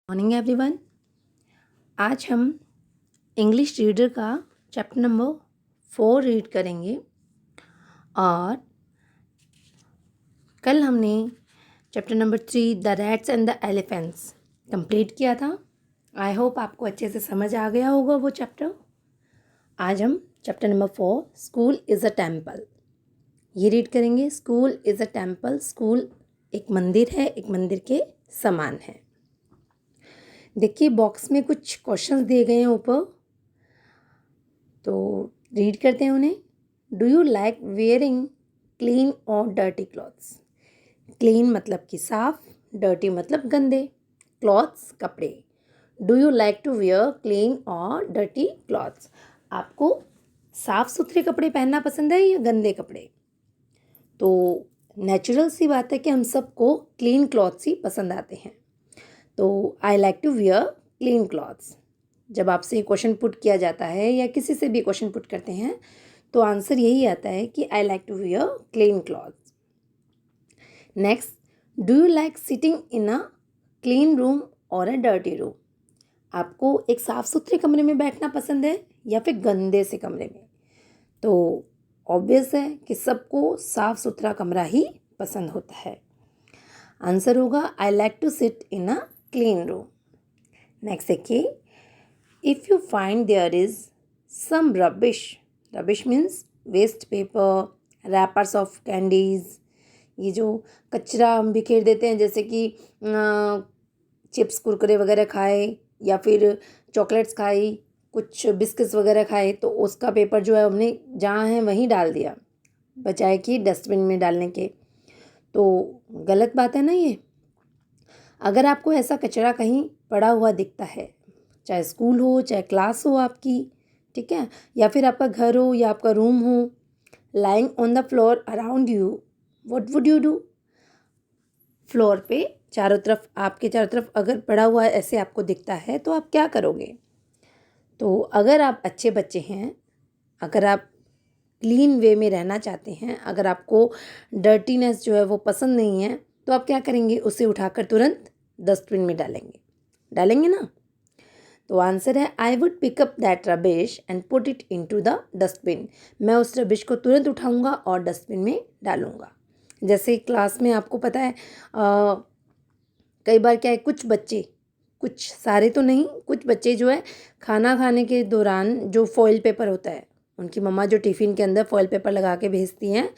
Morning everyone. आज हम English reader का चैप्टर नंबर 4 रीड करेंगे और कल हमने chapter number 3 the rats and the elephants complete किया था। आई होप आपको अच्छे से समझ आ गया होगा वो चैप्टर। आज हम chapter number 4 school is a temple ये रीड करेंगे। School is a temple, school एक मंदिर है, एक मंदिर के समान है। देखिए बॉक्स में कुछ क्वेश्चंस दिए गए हैं ऊपर, तो रीड करते हैं उन्हें। Do you like wearing clean और डर्टी क्लॉथ्स? क्लीन मतलब कि साफ, डर्टी मतलब गंदे, क्लॉथ्स कपड़े। Do you like to wear clean और डर्टी क्लॉथ्स? आपको साफ सुथरे कपड़े पहनना पसंद है या गंदे कपड़े? तो नेचुरल सी बात है कि हम सबको क्लीन क्लॉथ्स ही पसंद आते हैं। तो I like to wear clean clothes. जब आपसे क्वेश्चन पुट किया जाता है या किसी से भी क्वेश्चन पुट करते हैं तो आंसर यही आता है कि I like to wear clean clothes. Next, do you like sitting in a clean room और अ डर्टी रूम? आपको एक साफ सुथरे कमरे में बैठना पसंद है या फिर गंदे से कमरे में? तो ऑब्वियस है कि सबको साफ सुथरा कमरा ही पसंद होता है। आंसर होगा I like to sit in a clean room. Next देखिए, if you find there is some rubbish, rubbish means waste paper, wrappers of candies, ये जो कचरा हम बिखेर देते हैं, जैसे कि चिप्स कुरकुरे वगैरह खाए या फिर चॉकलेट्स खाई, कुछ बिस्किट्स वगैरह खाए, तो उसका पेपर जो है हमने जहाँ है वहीं डाल दिया बजाय कि डस्टबिन में डालने के। तो गलत बात है ना ये। अगर आपको ऐसा कचरा कहीं पड़ा हुआ दिखता है, चाहे स्कूल हो चाहे क्लास हो आपकी, ठीक है, या फिर आपका घर हो या आपका रूम हो, lying on the floor around you, what would you do? Floor पे चारों तरफ, आपके चारों तरफ अगर पड़ा हुआ ऐसे आपको दिखता है तो आप क्या करोगे? तो अगर आप अच्छे बच्चे हैं, अगर आप क्लीन वे में रहना चाहते हैं, अगर आपको डर्टीनेस जो है वो पसंद नहीं है, तो आप क्या करेंगे? उसे उठाकर तुरंत डस्टबिन में डालेंगे। डालेंगे ना? तो आंसर है I would pick up that rubbish and put it into the dustbin. मैं उस रबिश को तुरंत उठाऊंगा और डस्टबिन में डालूंगा। जैसे क्लास में आपको पता है कई बार क्या है, कुछ बच्चे, कुछ सारे तो नहीं, कुछ बच्चे जो है खाना खाने के दौरान जो फॉइल पेपर होता है, उनकी मम्मा जो टिफ़िन के अंदर फॉइल पेपर लगा के भेजती हैं,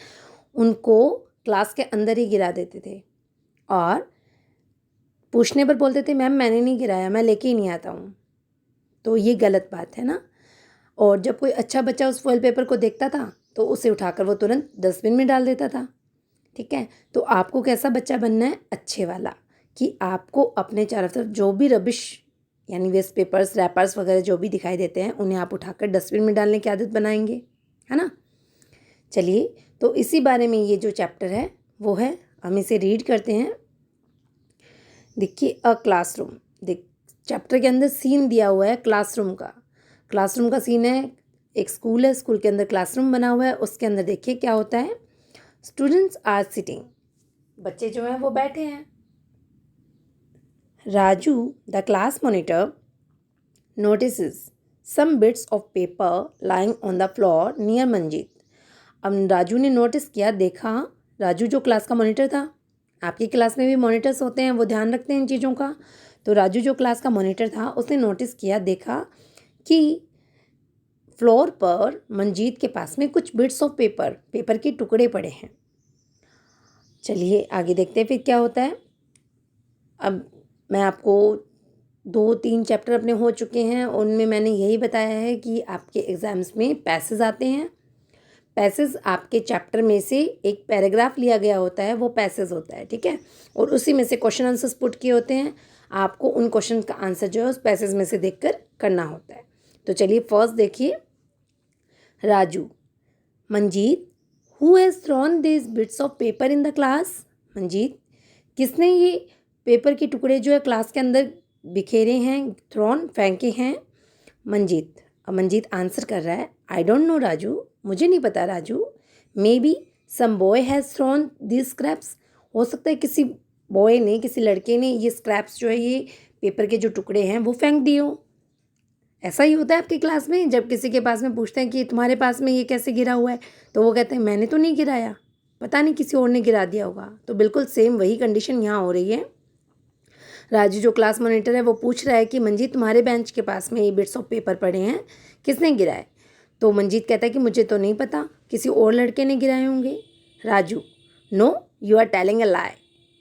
उनको क्लास के अंदर ही गिरा देते थे और पूछने पर बोलते थे मैम मैंने नहीं गिराया, मैं लेके ही नहीं आता हूँ। तो ये गलत बात है ना। और जब कोई अच्छा बच्चा उस फॉइल पेपर को देखता था तो उसे उठाकर वो तुरंत डस्टबिन में डाल देता था। ठीक है, तो आपको कैसा बच्चा बनना है? अच्छे वाला, कि आपको अपने चारों तरफ जो भी रबिश यानी वेस्ट पेपर्स, रैपर्स वगैरह जो भी दिखाई देते हैं उन्हें आप उठाकर डस्टबिन में डालने की आदत बनाएंगे, है ना। चलिए, तो इसी बारे में ये जो चैप्टर है वो है, हम इसे रीड करते हैं। देखिए अ क्लासरूम, देख चैप्टर के अंदर सीन दिया हुआ है क्लासरूम का। क्लासरूम का सीन है, एक स्कूल है, स्कूल के अंदर क्लासरूम बना हुआ है। उसके अंदर देखिए क्या होता है, स्टूडेंट्स आर सिटिंग, बच्चे जो हैं वो बैठे हैं। Raju the class monitor notices some bits of paper lying on the floor near Manjeet. अब राजू ने नोटिस किया, देखा, राजू जो क्लास का मॉनिटर था, आपकी क्लास में भी मॉनिटर्स होते हैं, वो ध्यान रखते हैं इन चीज़ों का। तो राजू जो क्लास का मॉनिटर था उसने नोटिस किया, देखा कि फ्लोर पर मंजीत के पास में कुछ बिट्स ऑफ पेपर, पेपर के टुकड़े पड़े हैं। चलिए आगे देखते हैं फिर क्या होता है। अब मैं आपको 2-3 चैप्टर अपने हो चुके हैं, उनमें मैंने यही बताया है कि आपके एग्ज़ाम्स में पैसेज आते हैं। पैसेज आपके चैप्टर में से एक पैराग्राफ लिया गया होता है, वो पैसेज होता है, ठीक है, और उसी में से क्वेश्चन आंसर्स पुट किए होते हैं। आपको उन क्वेश्चन का आंसर जो है उस पैसेज में से देखकर करना होता है। तो चलिए फर्स्ट देखिए, Raju, Manjeet, who has thrown this bits of paper in the class? Manjeet, किसने ये पेपर के टुकड़े जो है क्लास के अंदर बिखेरे हैं, थ्रोन फेंके हैं? मंजीत, अब मंजीत आंसर कर रहा है, आई डोंट नो राजू, मुझे नहीं पता Raju. Maybe some boy has thrown this scraps, हो सकता है किसी बॉय ने, किसी लड़के ने ये स्क्रैप्स जो है ये पेपर के जो टुकड़े हैं वो फेंक दिए हो। ऐसा ही होता है आपकी क्लास में, जब किसी के पास में पूछते हैं कि तुम्हारे पास में ये कैसे गिरा हुआ है, तो वो कहते हैं मैंने तो नहीं गिराया, पता नहीं किसी और ने गिरा दिया होगा। तो बिल्कुल सेम वही कंडीशन यहाँ हो रही है। राजू जो क्लास मॉनिटर है वो पूछ रहा है कि मंजीत तुम्हारे बेंच के पास में ये बिट्स ऑफ पेपर पड़े हैं, किसने गिराए? तो मंजीत कहता है कि मुझे तो नहीं पता, किसी और लड़के ने गिराए होंगे। Raju, no you are telling a lie,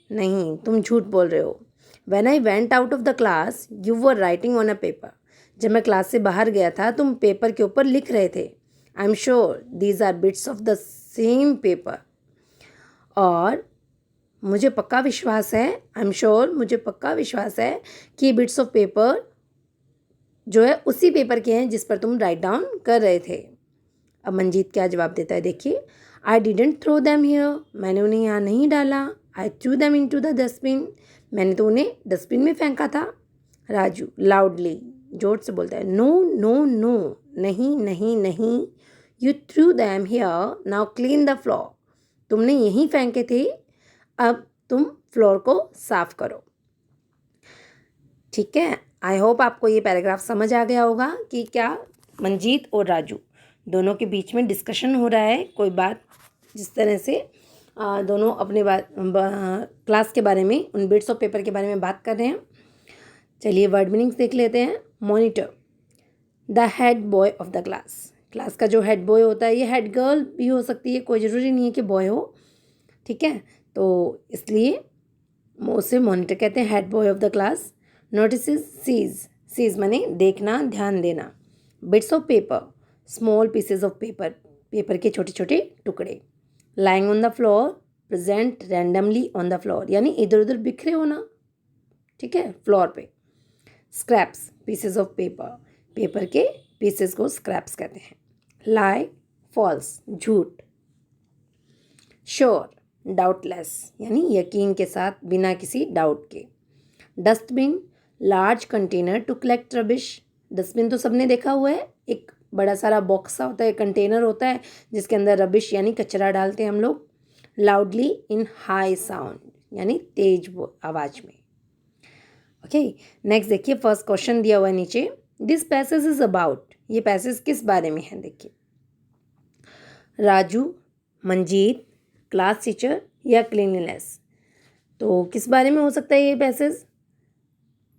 नहीं तुम झूठ बोल रहे हो। When I went out of the class you were writing on a paper, जब मैं क्लास से बाहर गया था तुम पेपर के ऊपर लिख रहे थे। I am sure these are bits of the same paper, और मुझे पक्का विश्वास है, आई एम श्योर मुझे पक्का विश्वास है कि ये बिट्स ऑफ पेपर जो है उसी पेपर के हैं जिस पर तुम राइट डाउन कर रहे थे। अब मंजीत क्या जवाब देता है देखिए, I didn't throw them here, मैंने उन्हें यहाँ नहीं डाला। I threw them into the dustbin, मैंने तो उन्हें डस्टबिन में फेंका था। राजू लाउडली, जोर से बोलता है, नो नो नो, नहीं नहीं नहीं, you through them here, now clean the floor, तुमने यहीं फेंके थे, अब तुम फ्लोर को साफ करो। ठीक है, आई होप आपको ये पैराग्राफ समझ आ गया होगा कि क्या मंजीत और राजू दोनों के बीच में डिस्कशन हो रहा है, कोई बात जिस तरह से दोनों अपने क्लास के बारे में, उन बिट्स ऑफ पेपर के बारे में बात कर रहे हैं। चलिए वर्ड मीनिंग्स देख लेते हैं। Monitor, the head boy of the class, class का जो हेड बॉय होता है, ये हेड गर्ल भी हो सकती है, कोई ज़रूरी नहीं है कि बॉय हो। ठीक है, तो इसलिए उसे मॉनिटर कहते हैं, head boy of the class. Notices, sees, sees माने देखना, ध्यान देना। Bits of paper, small pieces of paper, paper के छोटे छोटे टुकड़े। Lying on the floor, present randomly on the floor, यानी इधर उधर बिखरे होना, ठीक है, फ्लोर पे। Scraps, pieces of paper, paper के पीसेज को स्क्रैप्स कहते हैं। लाई, फॉल्स, झूठ। श्योर, डाउटलेस, यानी यकीन के साथ, बिना किसी डाउट के। Dustbin, large container to collect rubbish, dustbin तो सबने देखा हुआ है, एक बड़ा सारा बॉक्स होता है, कंटेनर होता है जिसके अंदर रबिश यानी कचरा डालते हैं हम लोग। लाउडली, इन हाई साउंड, यानी तेज आवाज़ में। ओके, नेक्स्ट देखिए, फर्स्ट क्वेश्चन दिया हुआ है नीचे, दिस पैसेज इज अबाउट, ये पैसेज किस बारे में है? देखिए, राजू, मंजीत, क्लास टीचर या क्लीनलीनेस, तो किस बारे में हो सकता है ये पैसेज?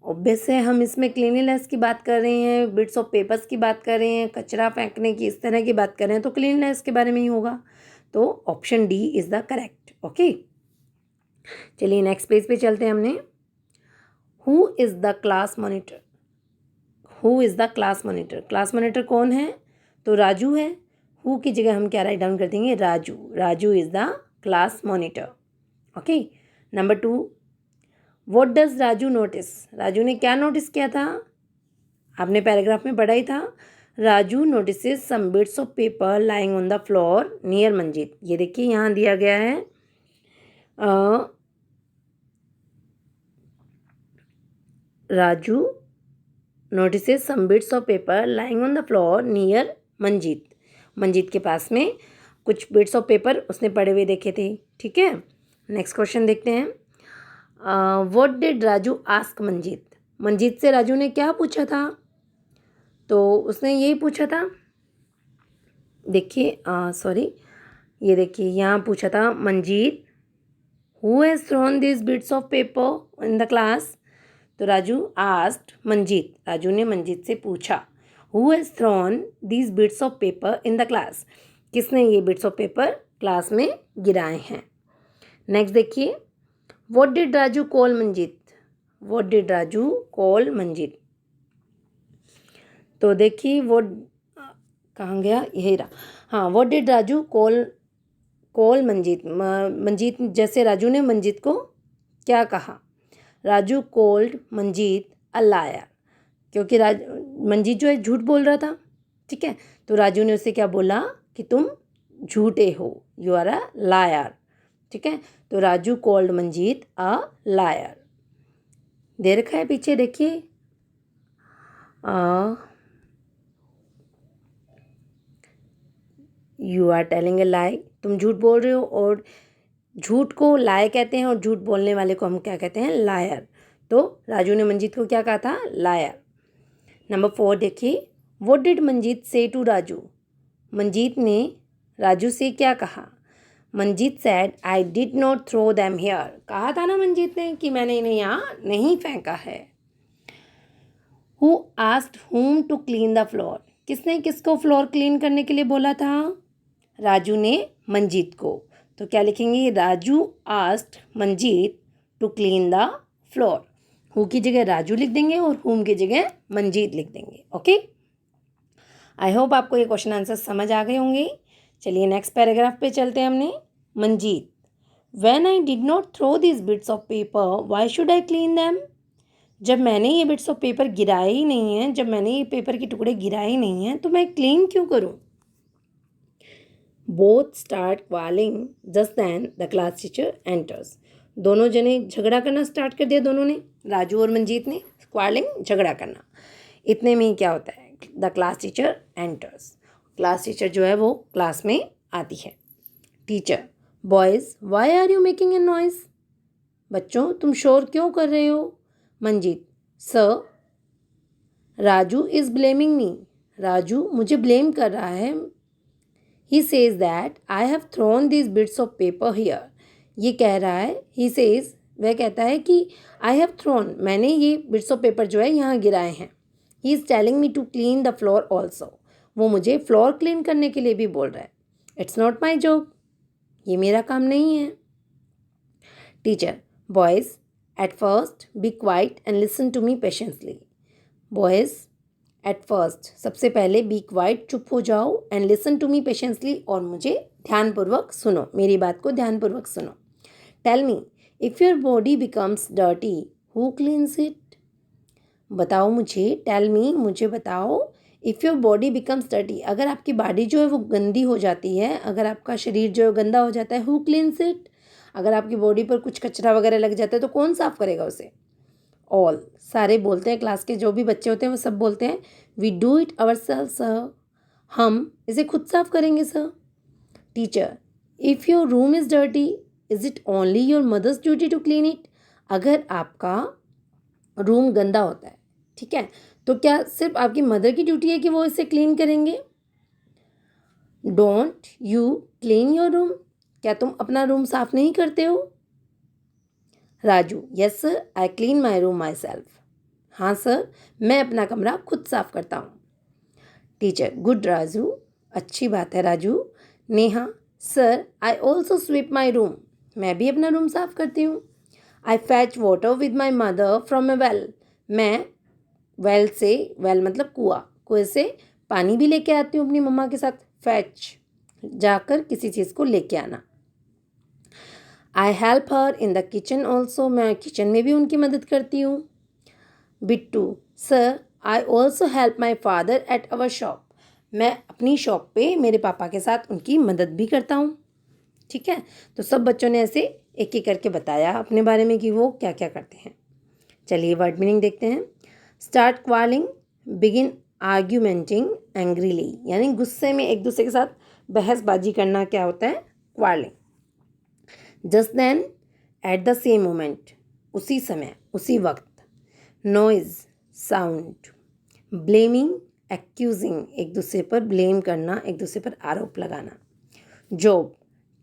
ऑब्वियस है, हम इसमें क्लीनलीनेस की बात कर रहे हैं, बिट्स ऑफ पेपर्स की बात कर रहे हैं, कचरा फेंकने की, इस तरह की बात कर रहे हैं, तो क्लीनलीनेस के बारे में ही होगा। तो option D is the correct. Okay, चलिए नेक्स्ट पेज पे चलते हैं हमने। Who is the class monitor, who is the class monitor, class monitor कौन है? तो राजू है। हु की जगह हम क्या राइट डाउन कर देंगे? Raju, Raju is the class monitor. Okay, number 2, what does Raju notice, Raju ने क्या नोटिस किया था? आपने पैराग्राफ में पढ़ा ही था, Raju notices some bits of paper lying on the floor near Manjeet. ये देखिए यहाँ दिया गया है, Raju notices some bits of paper lying on the floor near Manjeet, Manjeet के पास में कुछ बिट्स ऑफ पेपर उसने पड़े हुए देखे थे। ठीक है, नेक्स्ट क्वेश्चन देखते हैं। What did Raju ask Manjeet, Manjeet से राजू ने क्या पूछा था? तो उसने यही पूछा था, देखिए सॉरी, ये देखिए यहाँ पूछा था, Manjeet, who has thrown this bits of paper in the class? तो राजू आस्क्ड मंजीत, राजू ने मंजीत से पूछा, who has thrown these bits of paper in the class, किसने ये बिट्स ऑफ पेपर क्लास में गिराए हैं? नेक्स्ट देखिए, what did Raju call Manjeet, what did Raju call Manjeet? तो देखिए वो कहाँ गया, यही रहा, हाँ, what did Raju call Manjeet, Manjeet, जैसे राजू ने मंजीत को क्या कहा? Raju called Manjeet a lawyer, क्योंकि मंजीत जो है झूठ बोल रहा था। ठीक है, तो राजू ने उससे क्या बोला कि तुम झूठे हो, यू आर अ लायर। ठीक है, तो Raju called Manjeet a liar. दे रखा है पीछे, देखिए, you are telling a lie, तुम झूठ बोल रहे हो, और झूठ को लाई कहते हैं और झूठ बोलने वाले को हम क्या कहते हैं? लायर। तो राजू ने मंजीत को क्या कहा था? लायर। नंबर 4 देखिए, व्हाट डिड मंजीत से टू राजू? मंजीत ने राजू से क्या कहा? Manjeet said I did not throw them here. कहा था ना मंजीत ने कि मैंने इन्हें यहाँ नहीं फेंका है। Who asked whom to clean the floor? किसने किसको फ्लोर क्लीन करने के लिए बोला था? राजू ने मंजीत को। तो क्या लिखेंगे? Raju asked Manjeet to clean the floor. Who की जगह राजू लिख देंगे और whom की जगह मंजीत लिख देंगे। ओके, आई होप आपको ये क्वेश्चन आंसर समझ आ गए होंगे। चलिए नेक्स्ट पैराग्राफ पे चलते हैं हमने। Manjeet, when I did not throw this bits of paper why should I clean them? जब मैंने ये बिट्स ऑफ पेपर गिराए ही नहीं हैं, जब मैंने ये पेपर के टुकड़े गिराए ही नहीं हैं, तो मैं क्लीन क्यों करूं? Both start quarrelling just then the class teacher enters. दोनों जने झगड़ा करना स्टार्ट कर दिया। दोनों ने, राजू और मंजीत ने, क्वालिंग झगड़ा करना। इतने में ही क्या होता है? The class teacher enters. Class teacher जो है वो क्लास में आती है। Teacher, boys why are you making a noise? बच्चों तुम शोर क्यों कर रहे हो? Manjeet, sir Raju is blaming me. Raju मुझे ब्लेम कर रहा है। He says that I have thrown this bits of paper here. ये कह रहा है, ही सेज, वह कहता है कि आई हैव थ्रोन, मैंने ये बिट्स ऑफ पेपर जो है यहाँ गिराए हैं। He is telling me to clean the floor also. वो मुझे फ्लोर क्लीन करने के लिए भी बोल रहा है। इट्स नॉट माई जॉब, ये मेरा काम नहीं है। Teacher, boys at first be quiet and listen to me patiently. Boys at first, सबसे पहले बी क्वाइट, चुप हो जाओ, and listen to me patiently, और मुझे ध्यानपूर्वक सुनो, मेरी बात को ध्यानपूर्वक सुनो। Tell me if your body becomes dirty who cleans it? बताओ मुझे, टेल मी, मुझे बताओ, if your body becomes dirty, अगर आपकी बॉडी जो है वो गंदी हो जाती है, अगर आपका शरीर जो है गंदा हो जाता है, हु क्लीन्स इट? अगर आपकी बॉडी पर कुछ कचरा वगैरह लग जाता है तो कौन साफ़ करेगा उसे? ऑल, सारे बोलते हैं, क्लास के जो भी बच्चे होते हैं वो सब बोलते हैं, we do it ourselves sir, हम इसे खुद साफ करेंगे sir. Teacher, if your room is dirty is it only your mother's duty to clean it? अगर आपका रूम गंदा होता है, ठीक है, तो क्या सिर्फ आपकी मदर की ड्यूटी है कि वो इसे क्लीन करेंगे? Don't you clean your room? क्या तुम अपना रूम साफ नहीं करते हो? Raju, yes sir, I clean my room my self. हाँ सर, मैं अपना कमरा खुद साफ करता हूँ। टीचर, गुड राजू, अच्छी बात है Raju. Neha, sir I also sweep my room, मैं भी अपना रूम साफ करती हूँ। I fetch water with my mother from a well, मैं वेल से, वेल मतलब कुआं, कुएं से पानी भी लेके आती हूँ अपनी मम्मा के साथ। फैच, जाकर किसी चीज़ को लेके आना। I help her in the kitchen also, मैं किचन में भी उनकी मदद करती हूँ। Bittu, sir I also help my father at our shop, मैं अपनी शॉप पे मेरे पापा के साथ उनकी मदद भी करता हूँ। ठीक है, तो सब बच्चों ने ऐसे एक एक करके बताया अपने बारे में कि वो क्या क्या करते हैं। चलिए वर्ड मीनिंग देखते हैं। स्टार्ट क्वालिंग, बिगिन आर्ग्यूमेंटिंग एंग्रीली, यानी गुस्से में एक दूसरे के साथ बहसबाजी करना क्या होता है? Quarrelling. Just then, at the same moment, उसी समय, उसी वक्त। Noise, sound. ब्लेमिंग, एक्यूजिंग, एक दूसरे पर ब्लेम करना, एक दूसरे पर आरोप लगाना। जॉब,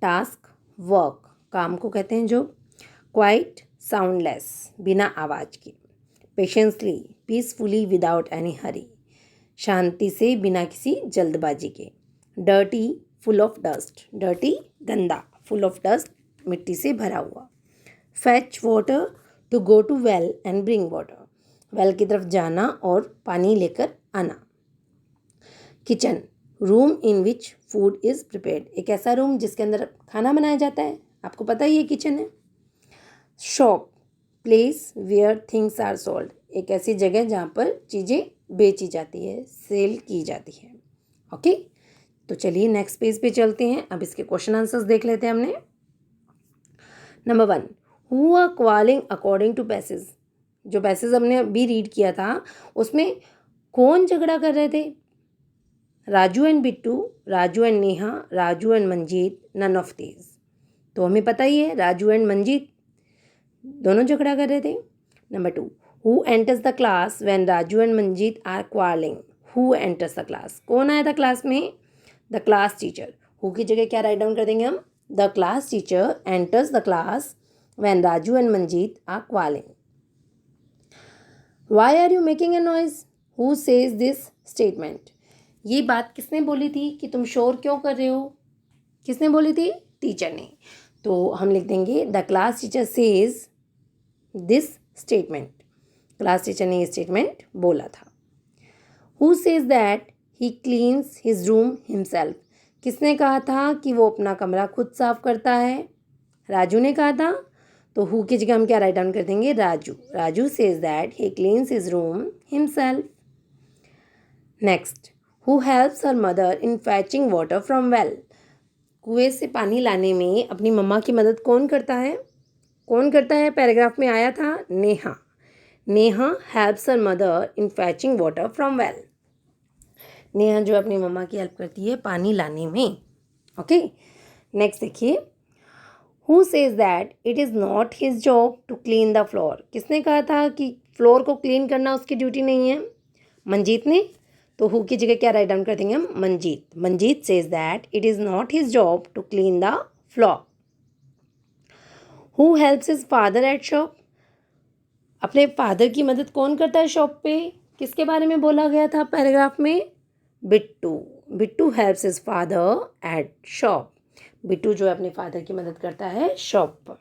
टास्क, वर्क, काम को कहते हैं जॉब। क्वाइट, साउंडलेस, बिना आवाज़ के। Patiently, peacefully without any hurry, शांति से बिना किसी जल्दबाजी के। Dirty, full of dust, dirty गंदा, फुल ऑफ डस्ट मिट्टी से भरा हुआ। Fetch water, to go to well and bring water, well की तरफ जाना और पानी लेकर आना। Kitchen, room in which food is prepared, एक ऐसा रूम जिसके अंदर खाना बनाया जाता है, आपको पता ही है किचन है। Shop, place where things are sold, एक ऐसी जगह जहाँ पर चीज़ें बेची जाती है, सेल की जाती है। ओके, तो चलिए नेक्स्ट पेज पे चलते हैं। अब इसके क्वेश्चन आंसर्स देख लेते हैं हमने। Number 1, who are quarrelling according to passage, जो पैसेज हमने अभी रीड किया था उसमें कौन झगड़ा कर रहे थे? Raju and Bittu, Raju and Neha, Raju and Manjeet, none of these. तो हमें पता ही है राजू एंड मंजीत दोनों झगड़ा कर रहे थे। Number 2, who enters the class when Raju and Manjeet are quarrelling? Who enters the class, कौन आया था क्लास में? The class teacher. हु की जगह क्या राइट डाउन कर देंगे हम? The class teacher enters the class when Raju and Manjeet are quarrelling. Why are you making a noise? Who says this statement? ये बात किसने बोली थी कि तुम शोर क्यों कर रहे हो? किसने बोली थी? टीचर ने। तो हम लिख देंगे the class teacher says this statement. Class teacher ने ये स्टेटमेंट बोला था। Who says that he cleans his room himself? किसने कहा था कि वो अपना कमरा खुद साफ करता है? राजू ने कहा था। तो हु की जगह हम क्या राइट डाउन कर देंगे? Raju. Raju says that he cleans his room himself. Next, who helps her mother in फैचिंग water from well? कुएं से पानी लाने में अपनी मम्मा की मदद कौन करता है? कौन करता है? पैराग्राफ में आया था Neha. Neha helps her mother in फैचिंग water from well. Neha जो अपनी मम्मा की हेल्प करती है पानी लाने में। ओके, नेक्स्ट देखिए, who says that it is not his job to clean the floor? किसने कहा था कि फ्लोर को क्लीन करना उसकी ड्यूटी नहीं है? मंजीत ने। तो हु की जगह क्या राइट डाउन कर देंगे हम? Manjeet. Manjeet says that it is not his job to clean the floor. Who helps his father at shop? अपने फादर की मदद कौन करता है शॉप पे? किसके बारे में बोला गया था पैराग्राफ में? Bittu. Bittu helps his father at shop. Bittu जो है अपने फादर की मदद करता है शॉप पर।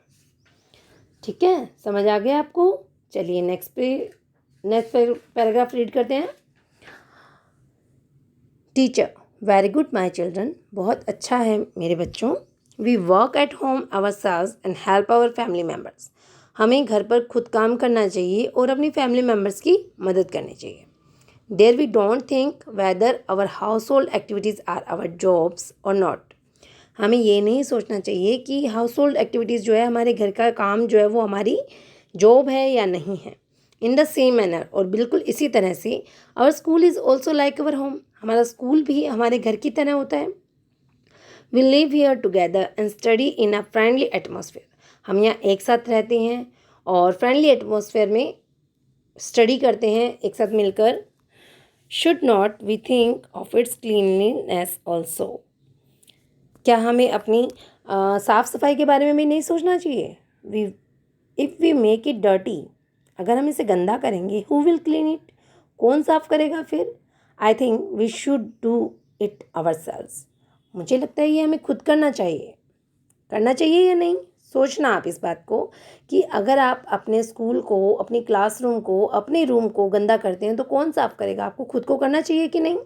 ठीक है, समझ आ गया आपको? चलिए नेक्स्ट पैराग्राफ रीड करते हैं। Teacher, very good my children, बहुत अच्छा है मेरे बच्चों। We work at home ourselves and help our family members. हमें घर पर खुद काम करना चाहिए और अपनी फैमिली मेम्बर्स की मदद करनी चाहिए। There we don't think whether our household activities are our jobs और नॉट। हमें ये नहीं सोचना चाहिए कि हाउस होल्ड एक्टिविटीज़ जो है, हमारे घर का काम जो है वो हमारी जॉब है या नहीं है। इन द सेम मैनर, और बिल्कुल इसी तरह से, our school is also like our home. हमारा स्कूल भी हमारे घर की तरह होता है। We live here together and study in a friendly atmosphere. हम यहाँ एक साथ रहते हैं और फ्रेंडली एटमॉस्फेयर में स्टडी करते हैं एक साथ मिलकर। Should not we think of its cleanliness also? क्या हमें अपनी साफ़ सफाई के बारे में भी नहीं सोचना चाहिए? We if we make it dirty, अगर हम इसे गंदा करेंगे, हु विल क्लीन इट? कौन साफ़ करेगा फिर? I think we should do it ourselves. मुझे लगता है ये हमें खुद करना चाहिए। करना चाहिए या नहीं? सोचना आप इस बात को कि अगर आप अपने स्कूल को, अपनी क्लासरूम को, अपने रूम को गंदा करते हैं तो कौन साफ़ करेगा? आपको खुद को करना चाहिए कि नहीं,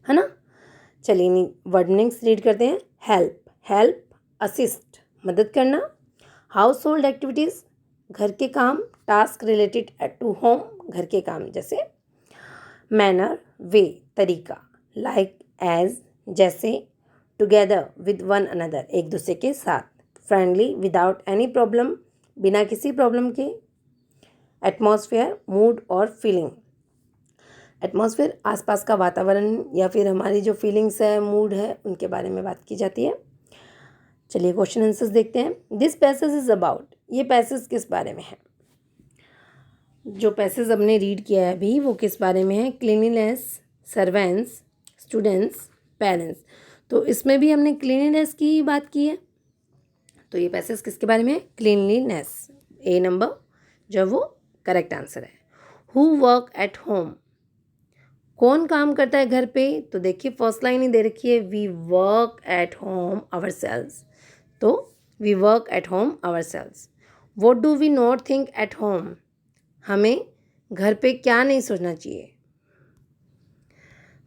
है ना? चलिए नहीं, वर्ड मीनिंग्स रीड करते हैं। हेल्प, हेल्प असिस्ट, मदद करना। हाउस होल्ड एक्टिविटीज़, घर के काम। टास्क रिलेटेड टू होम, घर के काम जैसे। मैनर, वे, तरीका। लाइक, एज, जैसे। टुगेदर, विद वन अनदर, एक दूसरे के साथ। फ्रेंडली, विदाउट एनी प्रॉब्लम, बिना किसी प्रॉब्लम के। एटमॉस्फेयर, मूड और फीलिंग। एटमॉस्फेयर आसपास का वातावरण या फिर हमारी जो फीलिंग्स है, मूड है, उनके बारे में बात की जाती है। चलिए क्वेश्चन आंसर्स देखते हैं। दिस पैसेज इज अबाउट, ये पैसेज किस बारे में है? जो पैसेज हमने रीड किया है अभी, वो किस बारे में है? Cleanliness, servants, students, parents. तो इसमें भी हमने क्लीनिनेस की बात की है। तो ये पैसेज किसके बारे में है? क्लीनलीनेस। ए नंबर जो वो करेक्ट आंसर है। हु वर्क एट होम, कौन काम करता है घर पे? तो देखिए फर्स्ट लाइन ही दे रखी है, we work at home ourselves. तो we work at home ourselves. What do we not think at home, हमें घर पे क्या नहीं सोचना चाहिए?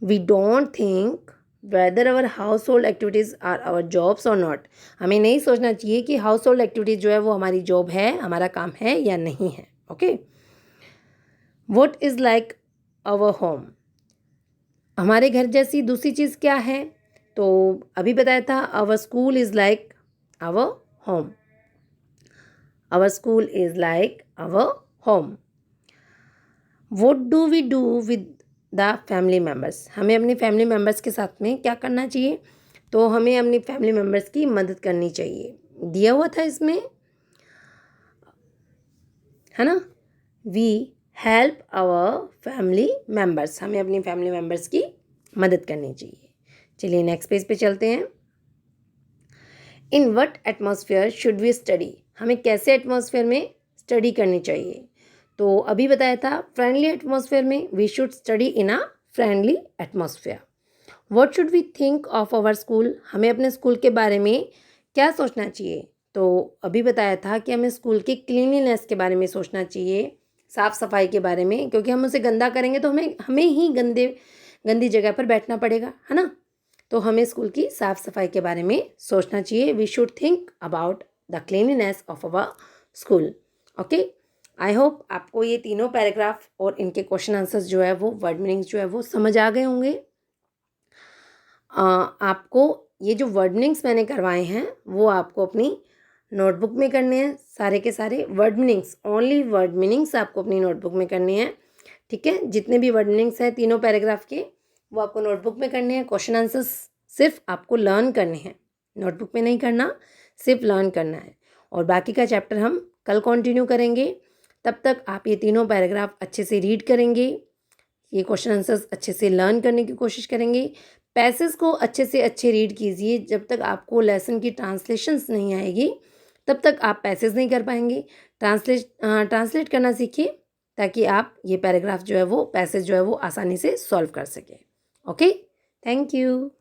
We don't think whether our household activities are our jobs और नॉट। हमें नहीं सोचना चाहिए कि हाउस होल्ड एक्टिविटीज़ जो है वो हमारी जॉब है, हमारा काम है या नहीं है। Okay, what is like our home, हमारे घर जैसी दूसरी चीज़ क्या है? तो अभी बताया था, our school is like our home. Our school is like our home. What do we do with the family members, हमें अपने फैमिली मेम्बर्स के साथ में क्या करना चाहिए? तो हमें अपनी फैमिली मेम्बर्स की मदद करनी चाहिए। दिया हुआ था इसमें, है ना। We help our family members, हमें अपनी फैमिली मेम्बर्स की मदद करनी चाहिए। चलिए नेक्स्ट पेज पे चलते हैं। In what atmosphere should we study, हमें कैसे एटमॉस्फेयर में स्टडी करनी चाहिए। तो अभी बताया था फ्रेंडली एटमॉस्फेयर में we should study in a friendly atmosphere. What should we think of our school, हमें अपने स्कूल के बारे में क्या सोचना चाहिए। तो अभी बताया था कि हमें स्कूल की क्लीनलीनेस के बारे में सोचना चाहिए, साफ़ सफाई के बारे में, क्योंकि हम उसे गंदा करेंगे तो हमें ही गंदी जगह पर बैठना पड़ेगा, है ना। तो हमें स्कूल की साफ़ सफाई के बारे में सोचना चाहिए। We should think about the cleanliness of our school. Okay, I hope आपको ये तीनों पैराग्राफ और इनके क्वेश्चन आंसर्स जो है वो वर्ड मीनिंग्स जो है वो समझ आ गए होंगे। आपको ये जो वर्ड मीनिंग्स मैंने करवाए हैं वो आपको अपनी नोटबुक में करने हैं, सारे के सारे word meanings, only word meanings आपको अपनी नोटबुक में करने हैं। ठीक है, जितने भी वर्ड मीनिंग्स हैं तीनों पैराग्राफ के वो आपको नोटबुक में करने हैं। क्वेश्चन आंसर्स सिर्फ आपको लर्न करने हैं, नोटबुक में नहीं करना, सिर्फ लर्न करना है। और बाकी का चैप्टर हम कल कंटिन्यू करेंगे। तब तक आप ये तीनों पैराग्राफ अच्छे से रीड करेंगे, ये क्वेश्चन आंसर्स अच्छे से लर्न करने की कोशिश करेंगे। पैसेज को अच्छे से अच्छे रीड कीजिए। जब तक आपको लेसन की ट्रांसलेशंस नहीं आएगी तब तक आप पैसेज नहीं कर पाएंगे। ट्रांसलेट करना सीखिए ताकि आप ये पैराग्राफ जो है वो पैसेज जो है वो आसानी से सॉल्व कर सकें। Okay, thank you.